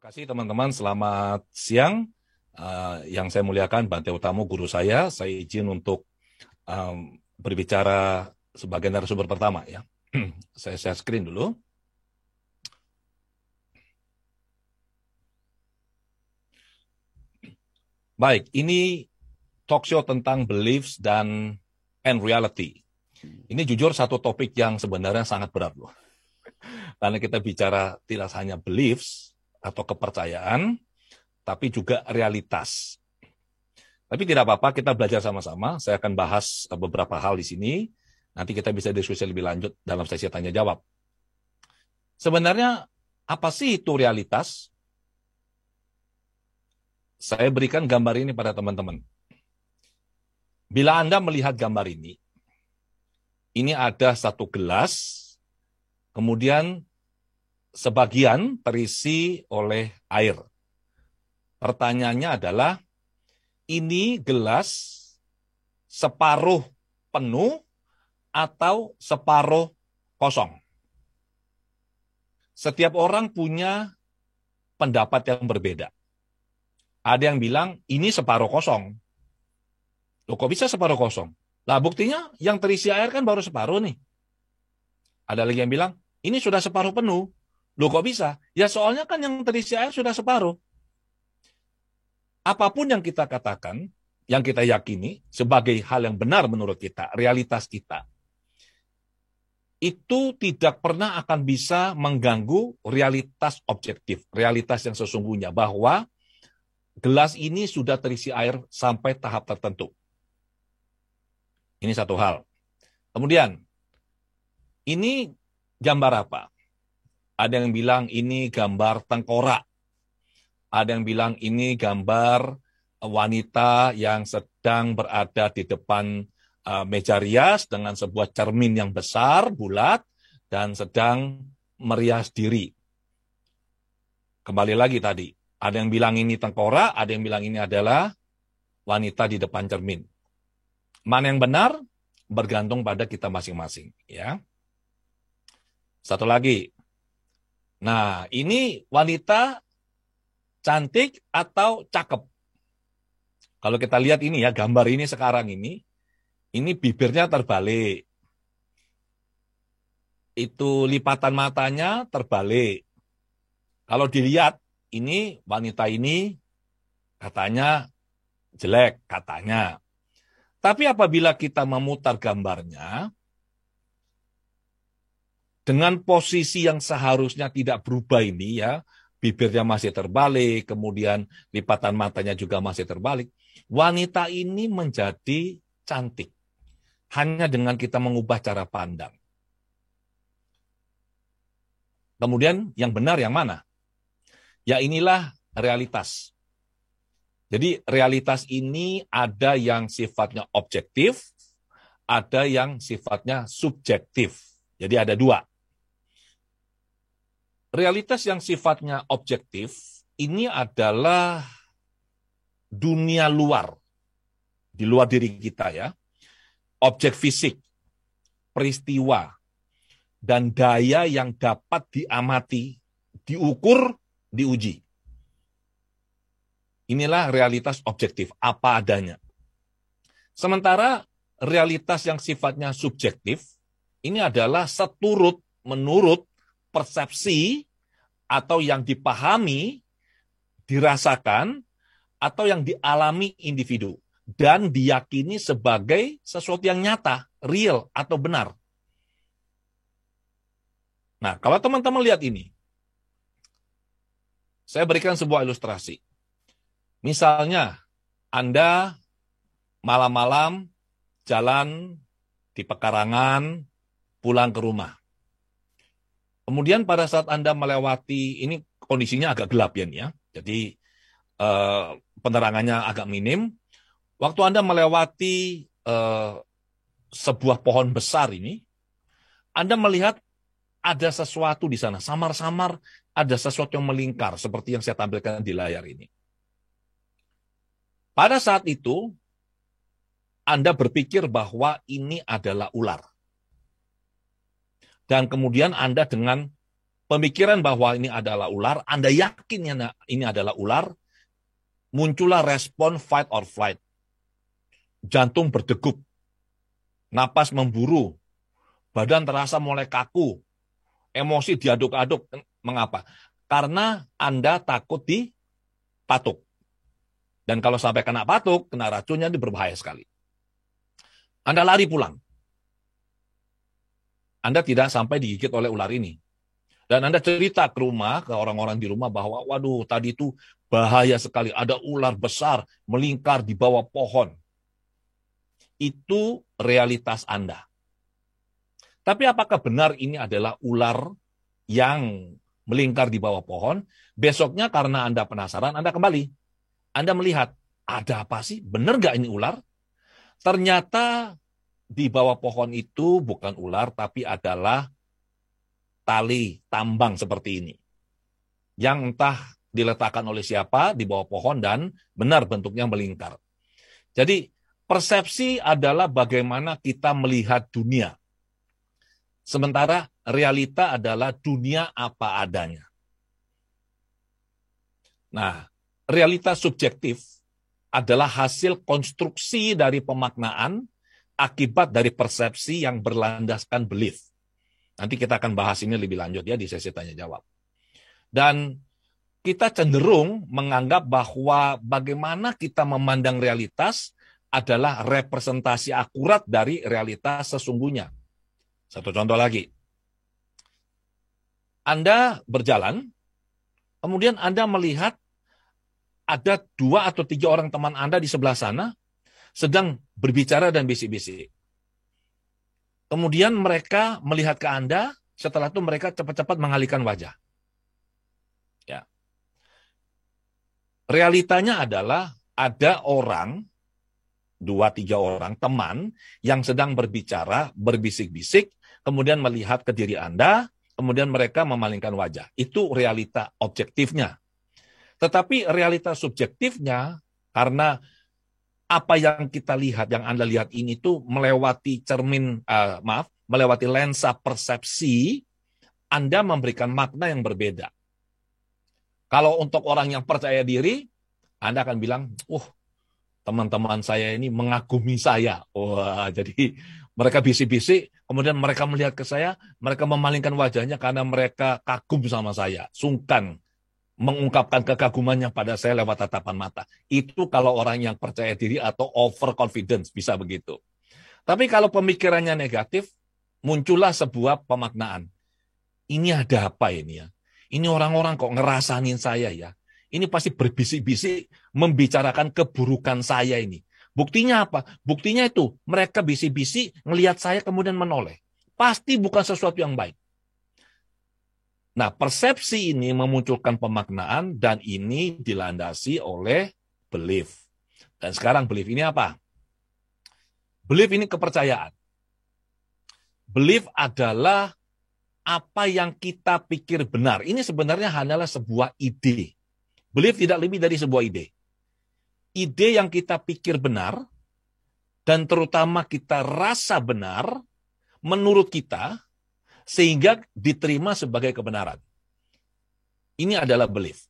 Kasih teman-teman, selamat siang. Yang saya muliakan Bante Utamo, guru saya izin untuk berbicara sebagai narasumber pertama ya. Saya share screen dulu. Baik, ini talk show tentang beliefs and reality. Ini jujur satu topik yang sebenarnya sangat berat loh. Karena kita bicara tidak hanya beliefs atau kepercayaan, tapi juga realitas. Tapi tidak apa-apa, kita belajar sama-sama. Saya akan bahas beberapa hal di sini. Nanti kita bisa diskusi lebih lanjut dalam sesi tanya-jawab. Sebenarnya, apa sih itu realitas? Saya berikan gambar ini pada teman-teman. Bila Anda melihat gambar ini ada satu gelas, kemudian sebagian terisi oleh air. Pertanyaannya adalah, ini gelas separuh penuh atau separuh kosong? Setiap orang punya pendapat yang berbeda. Ada yang bilang, ini separuh kosong. Loh, kok bisa separuh kosong? Lah, buktinya yang terisi air kan baru separuh nih. Ada lagi yang bilang, ini sudah separuh penuh. Loh, kok bisa? Ya soalnya kan yang terisi air sudah separuh. Apapun yang kita katakan, yang kita yakini sebagai hal yang benar menurut kita, realitas kita, itu tidak pernah akan bisa mengganggu realitas objektif, realitas yang sesungguhnya, bahwa gelas ini sudah terisi air sampai tahap tertentu. Ini satu hal. Kemudian, ini gambar apa? Ada yang bilang ini gambar tengkorak. Ada yang bilang ini gambar wanita yang sedang berada di depan meja rias dengan sebuah cermin yang besar, bulat, dan sedang merias diri. Kembali lagi tadi, ada yang bilang ini tengkorak, ada yang bilang ini adalah wanita di depan cermin. Mana yang benar? Bergantung pada kita masing-masing. Ya. Satu lagi. Nah, ini wanita cantik atau cakep? Kalau kita lihat ini ya, gambar ini sekarang ini bibirnya terbalik. Itu lipatan matanya terbalik. Kalau dilihat, ini wanita ini katanya jelek, katanya. Tapi apabila kita memutar gambarnya, dengan posisi yang seharusnya tidak berubah ini ya, bibirnya masih terbalik, kemudian lipatan matanya juga masih terbalik, wanita ini menjadi cantik. Hanya dengan kita mengubah cara pandang. Kemudian yang benar yang mana? Ya inilah realitas. Jadi realitas ini ada yang sifatnya objektif, ada yang sifatnya subjektif. Jadi ada dua. Realitas yang sifatnya objektif ini adalah dunia luar, di luar diri kita ya. Objek fisik, peristiwa, dan daya yang dapat diamati, diukur, diuji. Inilah realitas objektif, apa adanya. Sementara realitas yang sifatnya subjektif, ini adalah seturut menurut persepsi atau yang dipahami, dirasakan, atau yang dialami individu. Dan diyakini sebagai sesuatu yang nyata, real, atau benar. Nah, kalau teman-teman lihat ini, saya berikan sebuah ilustrasi. Misalnya, Anda malam-malam jalan di pekarangan, pulang ke rumah. Kemudian pada saat Anda melewati, ini kondisinya agak gelap ya. Jadi penerangannya agak minim. Waktu Anda melewati sebuah pohon besar ini, Anda melihat ada sesuatu di sana. Samar-samar ada sesuatu yang melingkar, seperti yang saya tampilkan di layar ini. Pada saat itu, Anda berpikir bahwa ini adalah ular. Dan kemudian Anda dengan pemikiran bahwa ini adalah ular, Anda yakin ini adalah ular, muncullah respon fight or flight. Jantung berdegup, napas memburu, badan terasa mulai kaku, emosi diaduk-aduk. Mengapa? Karena Anda takut dipatuk. Dan kalau sampai kena patuk, kena racunnya, itu berbahaya sekali. Anda lari pulang. Anda tidak sampai digigit oleh ular ini. Dan Anda cerita ke rumah, ke orang-orang di rumah bahwa, waduh, tadi itu bahaya sekali. Ada ular besar melingkar di bawah pohon. Itu realitas Anda. Tapi apakah benar ini adalah ular yang melingkar di bawah pohon? Besoknya karena Anda penasaran, Anda kembali. Anda melihat, ada apa sih? Benar nggak ini ular? Ternyata di bawah pohon itu bukan ular, tapi adalah tali tambang seperti ini. Yang entah diletakkan oleh siapa di bawah pohon dan benar bentuknya melingkar. Jadi persepsi adalah bagaimana kita melihat dunia. Sementara realita adalah dunia apa adanya. Nah, realitas subjektif adalah hasil konstruksi dari pemaknaan akibat dari persepsi yang berlandaskan belief. Nanti kita akan bahas ini lebih lanjut ya di sesi tanya jawab. Dan kita cenderung menganggap bahwa bagaimana kita memandang realitas adalah representasi akurat dari realitas sesungguhnya. Satu contoh lagi. Anda berjalan, kemudian Anda melihat ada 2 atau 3 orang teman Anda di sebelah sana sedang berbicara dan bisik-bisik. Kemudian mereka melihat ke Anda, setelah itu mereka cepat-cepat mengalihkan wajah. Ya. Realitanya adalah ada orang, 2-3 orang teman yang sedang berbicara, berbisik-bisik, kemudian melihat ke diri Anda, kemudian mereka memalingkan wajah. Itu realita objektifnya. Tetapi realitas subjektifnya, karena apa yang kita lihat, yang Anda lihat ini tuh melewati melewati lensa persepsi, Anda memberikan makna yang berbeda. Kalau untuk orang yang percaya diri, Anda akan bilang, teman-teman saya ini mengagumi saya. Wah, jadi mereka bisik-bisik, kemudian mereka melihat ke saya, mereka memalingkan wajahnya karena mereka kagum sama saya, sungkan mengungkapkan kekagumannya pada saya lewat tatapan mata. Itu kalau orang yang percaya diri atau overconfidence, bisa begitu. Tapi kalau pemikirannya negatif, muncullah sebuah pemaknaan. Ini ada apa ini ya? Ini orang-orang kok ngerasanin saya ya? Ini pasti berbisik-bisik membicarakan keburukan saya ini. Buktinya apa? Buktinya itu, mereka bisik-bisik ngelihat saya kemudian menoleh. Pasti bukan sesuatu yang baik. Nah, persepsi ini memunculkan pemaknaan dan ini dilandasi oleh belief. Dan sekarang belief ini apa? Belief ini kepercayaan. Belief adalah apa yang kita pikir benar. Ini sebenarnya hanyalah sebuah ide. Belief tidak lebih dari sebuah ide. Ide yang kita pikir benar, dan terutama kita rasa benar, menurut kita, sehingga diterima sebagai kebenaran. Ini adalah belief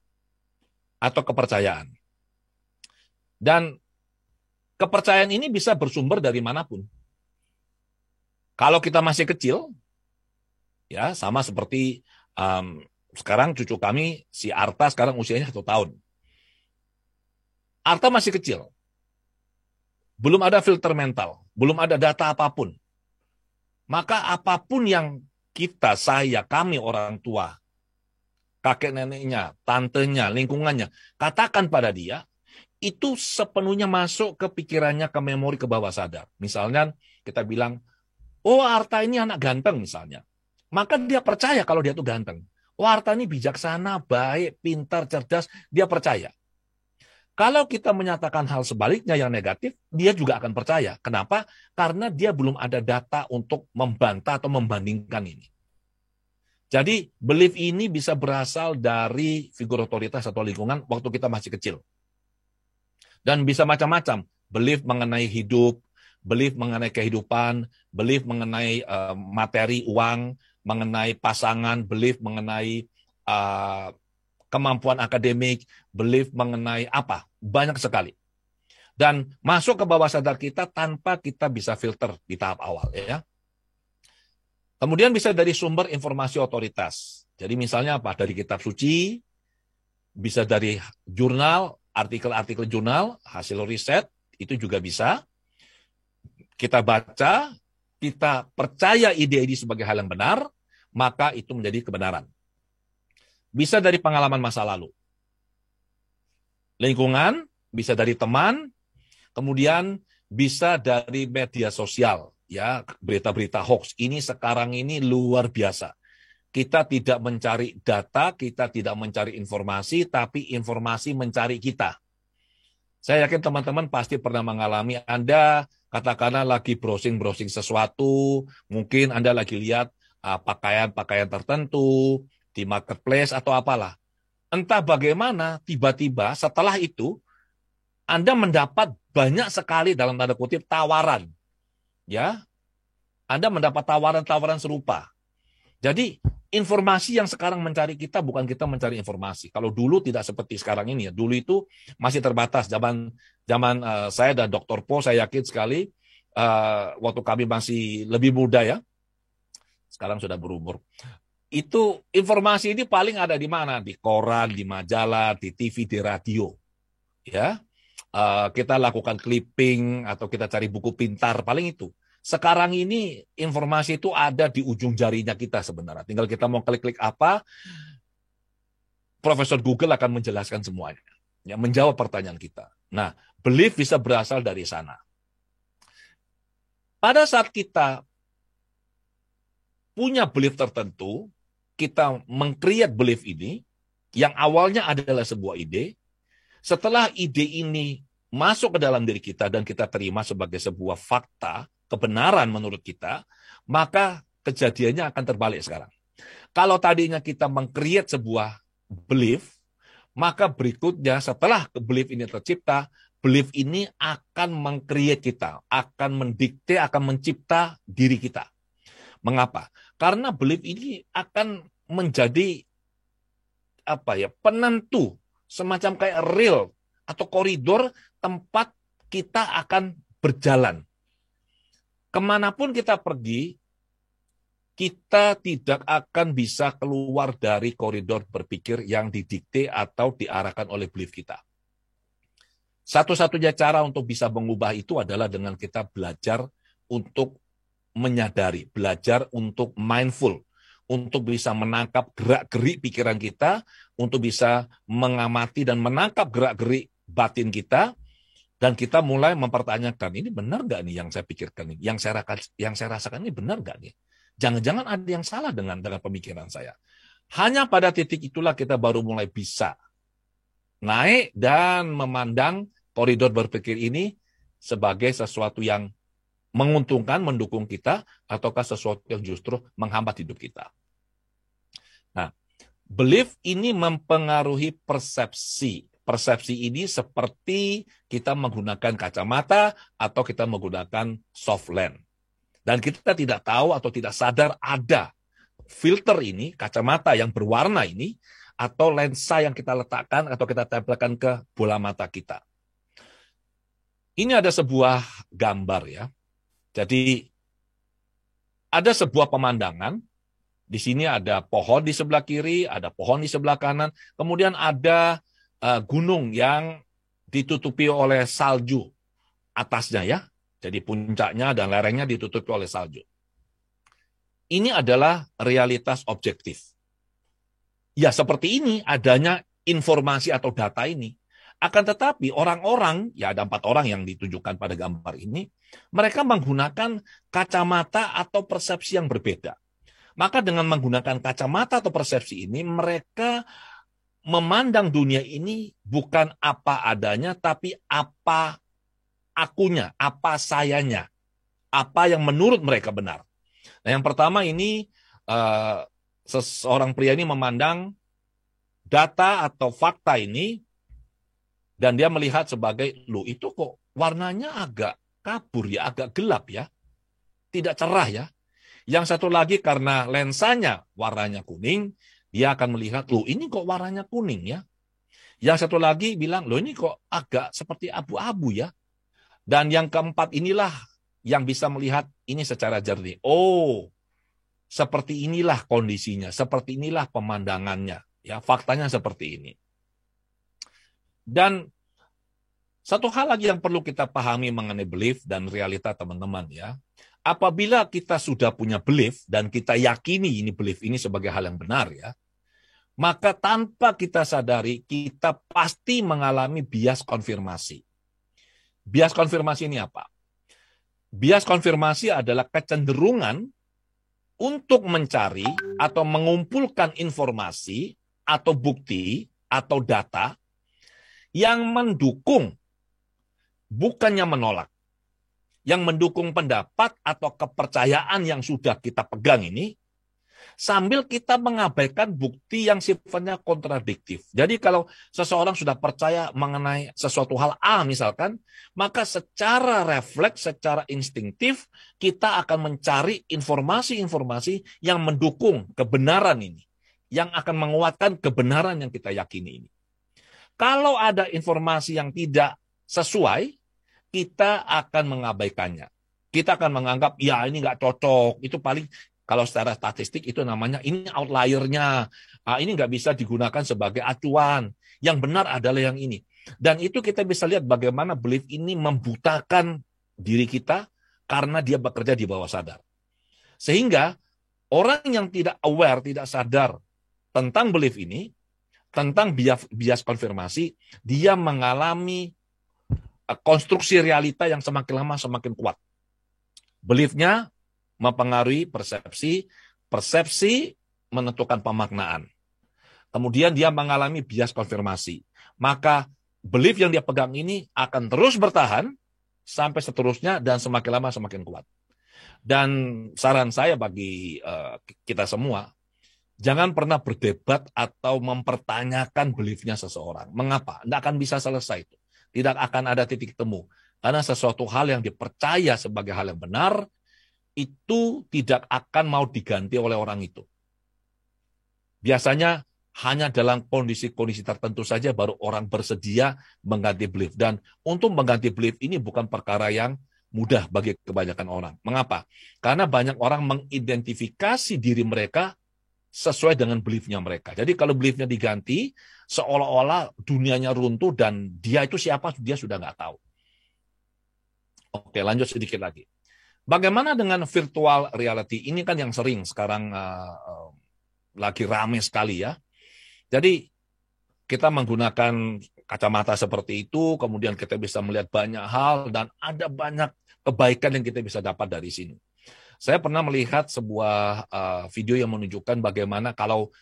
atau kepercayaan. Dan kepercayaan ini bisa bersumber dari manapun. Kalau kita masih kecil, ya sama seperti sekarang cucu kami, si Arta sekarang usianya 1 tahun. Arta masih kecil. Belum ada filter mental, belum ada data apapun. Maka apapun yang kita, saya, kami orang tua, kakek neneknya, tantenya, lingkungannya, katakan pada dia, itu sepenuhnya masuk ke pikirannya, ke memori, ke bawah sadar. Misalnya kita bilang, Arta ini anak ganteng misalnya. Maka dia percaya kalau dia itu ganteng. Arta ini bijaksana, baik, pintar, cerdas, dia percaya. Kalau kita menyatakan hal sebaliknya yang negatif, dia juga akan percaya. Kenapa? Karena dia belum ada data untuk membantah atau membandingkan ini. Jadi, belief ini bisa berasal dari figur otoritas atau lingkungan waktu kita masih kecil. Dan bisa macam-macam. Belief mengenai hidup, belief mengenai kehidupan, belief mengenai materi, uang, mengenai pasangan, belief mengenai kemampuan akademik, belief mengenai apa, banyak sekali. Dan masuk ke bawah sadar kita tanpa kita bisa filter di tahap awal, ya. Kemudian bisa dari sumber informasi otoritas. Jadi misalnya apa? Dari kitab suci, bisa dari jurnal, artikel-artikel jurnal, hasil riset, itu juga bisa. Kita baca, kita percaya ide ini sebagai hal yang benar, maka itu menjadi kebenaran. Bisa dari pengalaman masa lalu. Lingkungan, bisa dari teman, kemudian bisa dari media sosial. Ya, berita-berita hoax ini sekarang ini luar biasa. Kita tidak mencari data, kita tidak mencari informasi, tapi informasi mencari kita. Saya yakin teman-teman pasti pernah mengalami, Anda katakanlah lagi browsing-browsing sesuatu, mungkin Anda lagi lihat pakaian-pakaian tertentu di marketplace atau apalah. Entah bagaimana, tiba-tiba setelah itu, Anda mendapat banyak sekali dalam tanda kutip tawaran. Ya, Anda mendapat tawaran-tawaran serupa. Jadi, informasi yang sekarang mencari kita bukan kita mencari informasi. Kalau dulu tidak seperti sekarang ini ya. Dulu itu masih terbatas. Zaman saya dan Dr. Po, saya yakin sekali waktu kami masih lebih muda ya. Sekarang sudah berumur. Itu informasi ini paling ada di mana? Di koran, di majalah, di TV, di radio. Ya, kita lakukan clipping atau kita cari buku pintar, paling itu. Sekarang ini informasi itu ada di ujung jarinya kita sebenarnya. Tinggal kita mau klik-klik apa, Profesor Google akan menjelaskan semuanya. Ya, menjawab pertanyaan kita. Nah, belief bisa berasal dari sana. Pada saat kita punya belief tertentu, kita meng-create belief ini, yang awalnya adalah sebuah ide, setelah ide ini masuk ke dalam diri kita dan kita terima sebagai sebuah fakta, kebenaran menurut kita, maka kejadiannya akan terbalik sekarang. Kalau tadinya kita meng-create sebuah belief, maka berikutnya setelah belief ini tercipta, belief ini akan meng-create kita, akan mendikte, akan mencipta diri kita. Mengapa? Karena belief ini akan menjadi penentu, semacam kayak rel atau koridor tempat kita akan berjalan. Kemanapun kita pergi, kita tidak akan bisa keluar dari koridor berpikir yang didikte atau diarahkan oleh belief kita. Satu-satunya cara untuk bisa mengubah itu adalah dengan kita belajar untuk menyadari, belajar untuk mindful, untuk bisa menangkap gerak-gerik pikiran kita, untuk bisa mengamati dan menangkap gerak-gerik batin kita, dan kita mulai mempertanyakan, ini benar nggak nih yang saya pikirkan ini, yang saya rasakan ini benar nggak nih? Jangan-jangan ada yang salah dengan pemikiran saya. Hanya pada titik itulah kita baru mulai bisa naik dan memandang koridor berpikir ini sebagai sesuatu yang menguntungkan, mendukung kita, ataukah sesuatu yang justru menghambat hidup kita. Nah, belief ini mempengaruhi persepsi. Persepsi ini seperti kita menggunakan kacamata atau kita menggunakan soft lens. Dan kita tidak tahu atau tidak sadar ada filter ini, kacamata yang berwarna ini, atau lensa yang kita letakkan atau kita tempelkan ke bola mata kita. Ini ada sebuah gambar ya. Jadi ada sebuah pemandangan, di sini ada pohon di sebelah kiri, ada pohon di sebelah kanan, kemudian ada gunung yang ditutupi oleh salju atasnya ya. Jadi puncaknya dan lerengnya ditutupi oleh salju. Ini adalah realitas objektif. Ya seperti ini adanya informasi atau data ini. Akan tetapi orang-orang, ya ada 4 orang yang ditunjukkan pada gambar ini, mereka menggunakan kacamata atau persepsi yang berbeda. Maka dengan menggunakan kacamata atau persepsi ini, mereka memandang dunia ini bukan apa adanya, tapi apa akunya, apa sayanya, apa yang menurut mereka benar. Nah, yang pertama ini, seseorang pria ini memandang data atau fakta ini, dan dia melihat sebagai, loh itu kok warnanya agak kabur ya, agak gelap ya, tidak cerah ya. Yang satu lagi karena lensanya warnanya kuning, dia akan melihat, loh ini kok warnanya kuning ya. Yang satu lagi bilang, loh ini kok agak seperti abu-abu ya. Dan yang keempat inilah yang bisa melihat ini secara jernih. Oh, seperti inilah kondisinya, seperti inilah pemandangannya. Ya, faktanya seperti ini. Dan satu hal lagi yang perlu kita pahami mengenai belief dan realita teman-teman ya. Apabila kita sudah punya belief dan kita yakini ini belief ini sebagai hal yang benar ya, maka tanpa kita sadari kita pasti mengalami bias konfirmasi. Bias konfirmasi ini apa? Bias konfirmasi adalah kecenderungan untuk mencari atau mengumpulkan informasi atau bukti atau data yang mendukung, bukannya menolak. Yang mendukung pendapat atau kepercayaan yang sudah kita pegang ini, sambil kita mengabaikan bukti yang sifatnya kontradiktif. Jadi kalau seseorang sudah percaya mengenai sesuatu hal A misalkan, maka secara refleks, secara instingtif, kita akan mencari informasi-informasi yang mendukung kebenaran ini, yang akan menguatkan kebenaran yang kita yakini ini. Kalau ada informasi yang tidak sesuai, kita akan mengabaikannya. Kita akan menganggap, ya ini nggak cocok. Itu paling, kalau secara statistik itu namanya, ini outlier-nya. Ini nggak bisa digunakan sebagai acuan. Yang benar adalah yang ini. Dan itu kita bisa lihat bagaimana belief ini membutakan diri kita karena dia bekerja di bawah sadar. Sehingga orang yang tidak aware, tidak sadar tentang belief ini, tentang bias konfirmasi, dia mengalami konstruksi realita yang semakin lama semakin kuat. Beliefnya mempengaruhi persepsi, persepsi menentukan pemaknaan. Kemudian dia mengalami bias konfirmasi. Maka belief yang dia pegang ini akan terus bertahan sampai seterusnya dan semakin lama semakin kuat. Dan saran saya bagi kita semua, jangan pernah berdebat atau mempertanyakan beliefnya seseorang. Mengapa? Tidak akan bisa selesai itu. Tidak akan ada titik temu. Karena sesuatu hal yang dipercaya sebagai hal yang benar, itu tidak akan mau diganti oleh orang itu. Biasanya hanya dalam kondisi-kondisi tertentu saja baru orang bersedia mengganti belief. Dan untuk mengganti belief ini bukan perkara yang mudah bagi kebanyakan orang. Mengapa? Karena banyak orang mengidentifikasi diri mereka sesuai dengan beliefnya mereka. Jadi kalau beliefnya diganti, seolah-olah dunianya runtuh dan dia itu siapa, dia sudah nggak tahu. Oke, lanjut sedikit lagi. Bagaimana dengan virtual reality? Ini kan yang sering sekarang lagi rame sekali ya. Jadi kita menggunakan kacamata seperti itu, kemudian kita bisa melihat banyak hal dan ada banyak kebaikan yang kita bisa dapat dari sini. Saya pernah melihat sebuah video yang menunjukkan bagaimana kalau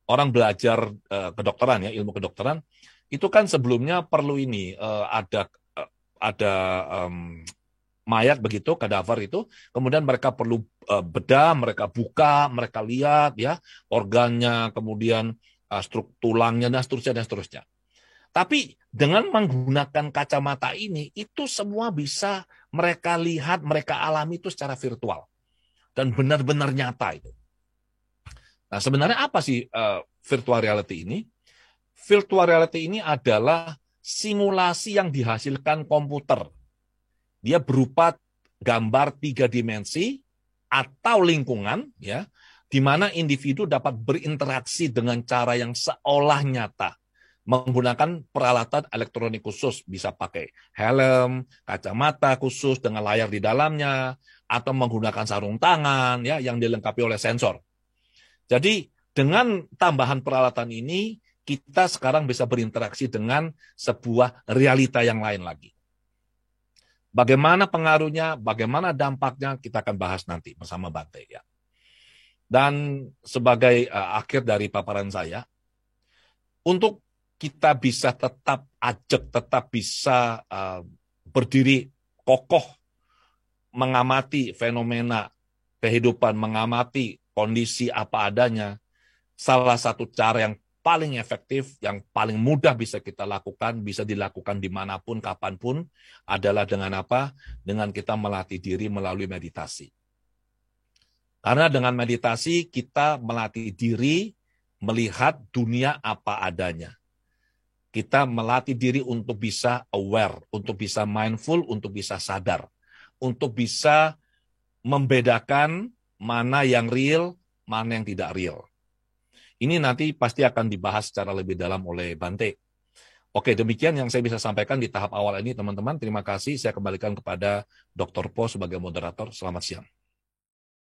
orang belajar kedokteran ya, ilmu kedokteran, itu kan sebelumnya perlu ini ada mayat begitu, kadaver itu, kemudian mereka perlu bedah, mereka buka, mereka lihat ya organnya, kemudian struktur tulangnya dan seterusnya. Tapi dengan menggunakan kacamata ini, itu semua bisa mereka lihat, mereka alami itu secara virtual. Dan benar-benar nyata itu. Nah, sebenarnya apa sih virtual reality ini? Virtual reality ini adalah simulasi yang dihasilkan komputer. Dia berupa gambar 3 dimensi atau lingkungan, ya, di mana individu dapat berinteraksi dengan cara yang seolah nyata. Menggunakan peralatan elektronik khusus, bisa pakai helm, kacamata khusus dengan layar di dalamnya, atau menggunakan sarung tangan ya yang dilengkapi oleh sensor. Jadi dengan tambahan peralatan ini, kita sekarang bisa berinteraksi dengan sebuah realita yang lain lagi. Bagaimana pengaruhnya, bagaimana dampaknya, kita akan bahas nanti bersama Bante ya. Dan sebagai akhir dari paparan saya, untuk kita bisa tetap ajak, tetap bisa berdiri kokoh, mengamati fenomena kehidupan, mengamati kondisi apa adanya, salah satu cara yang paling efektif, yang paling mudah bisa kita lakukan, bisa dilakukan dimanapun, kapanpun, adalah dengan apa? Dengan kita melatih diri melalui meditasi. Karena dengan meditasi kita melatih diri melihat dunia apa adanya. Kita melatih diri untuk bisa aware, untuk bisa mindful, untuk bisa sadar, untuk bisa membedakan mana yang real, mana yang tidak real. Ini nanti pasti akan dibahas secara lebih dalam oleh Bante. Oke, demikian yang saya bisa sampaikan di tahap awal ini, teman-teman. Terima kasih. Saya kembalikan kepada Dr. Po sebagai moderator. Selamat siang.